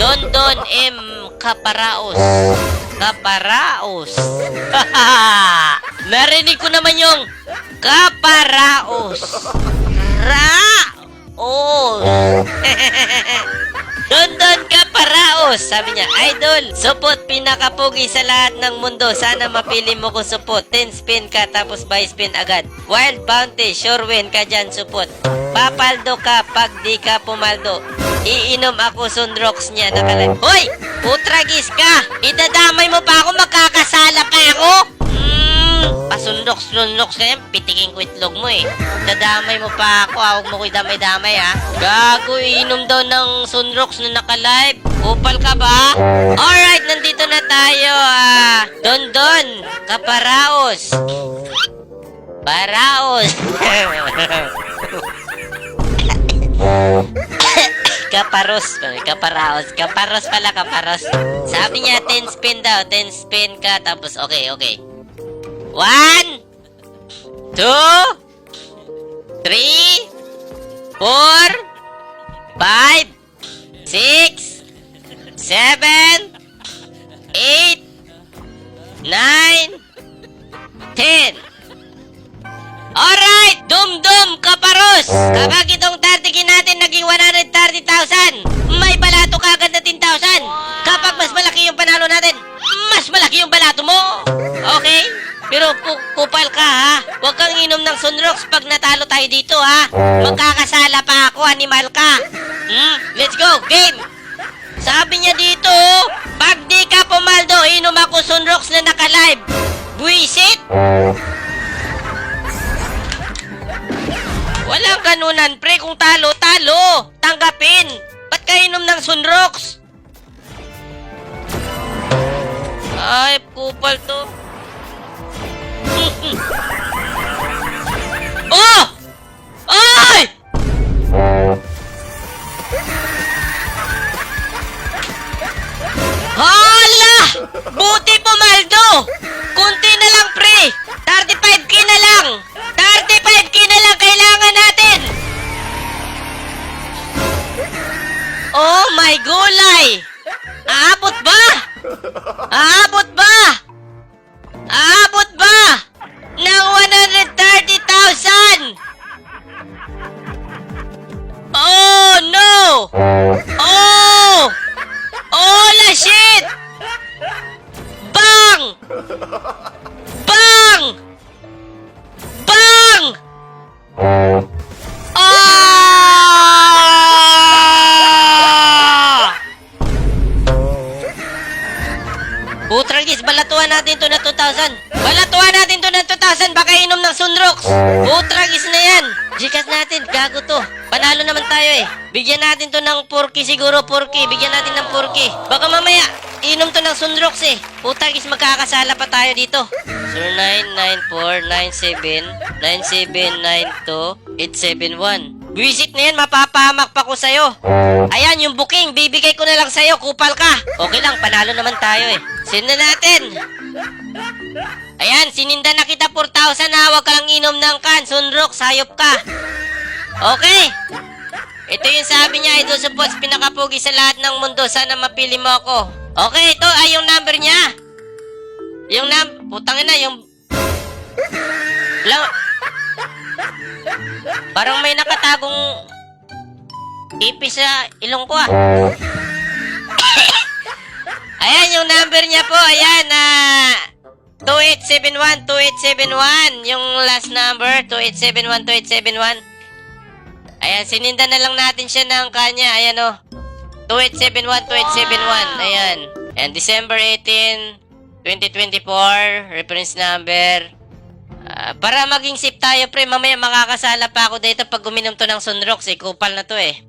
Don M. Kaparaos. Kaparaos. Narinig ko naman yung Kaparaos. Raos. Don Kaparaos. Sabi niya, Idol, supot pinakapugi sa lahat ng mundo. Sana mapili mo ko supot. 10 spin ka tapos buy spin agad. Wild bounty, sure win ka dyan supot. Papaldo ka pag di ka pumaldo. Iinom ako sunrocks niya nakalagay. Hoy! Putragis ka! Idadamay mo pa ako, magkakasala pa ako! Pasunroks ka yan, pitikin ko itlog mo eh. Dadamay mo pa ako, huwag mo ko idamay-damay ha. Gago, iinom daw ng sunrocks na naka-live. Kupal ka ba? Alright, nandito na tayo. Don, Kaparaos. Paraos. Kaparos pala, kaparos. Sabi niya 10 spin daw, 10 spin ka tapos okay. 1 2 3 4 5 6 7 8 9 10. Alright, Dum Kaparos. Kapag itong 30k natin naging 130,000, may balato ka agad na 10,000. Kapag mas malaki yung panalo natin, mas malaki yung balato mo. Okay? Pero kupal ka ha. Huwag kang inom ng sunrocks pag natalo tayo dito ha. Magkakasala pa ako, animal ka. Let's go, game. Sabi niya dito, pag di ka pumaldo, inom ako sunrocks na naka-live. Buisit. Walang ganunan, pre. Kung talo. Tanggapin. Ba't ka inom ng sunrocks? Ay, kupal to. Oh! Ay! Hala! Buti pumaldo! Kunti na lang, pre. 35k na lang. 35k na lang kailangan natin. Oh my gulay! Aabot ba? Aabot ba? Aabot ba? Ng 130,000! Oh no! Oh! Oh la shit! Bang! Bang! Bang! Putragis, balatuan natin to na 2,000. Balatuan natin to na 2,000. Baka inom ng sunrocks. Putragis na yan. Gcash natin, gago to. Panalo naman tayo eh. Bigyan natin to ng 4K siguro, 4K. Bigyan natin ng 4K. Baka mamaya, inom to ng sunrocks eh. Putragis, magkakasala pa tayo dito. 0994-9792-8771. Visit na yan, mapapahamak pa ko sa'yo. Ayan, yung booking, bibigay ko na lang sa'yo, kupal ka. Okay lang, panalo naman tayo eh. Send na natin. Ayan, sininda na kita 4,000 ha. Huwag ka lang inom ng can, sunrocks, hayop ka. Okay. Ito yung sabi niya, Idol Supports, pinakapugi sa lahat ng mundo. Sana mapili mo ako. Okay, ito ay yung number niya. Yung putang ina, yung... Parang may nakatagong ipis sa ilong ko ah. Ayan yung number niya po. Ayan 2871-2871. Yung last number 2871-2871. Ayan, sininda na lang natin siya ng kanya. Ayan o 2871-2871. Ayan. Ayan, December 18 2024. Reference number. Para maging safe tayo, pre. Mamaya makakasala pa ako dito pag guminom to ng sunrocks. Kupal na to eh.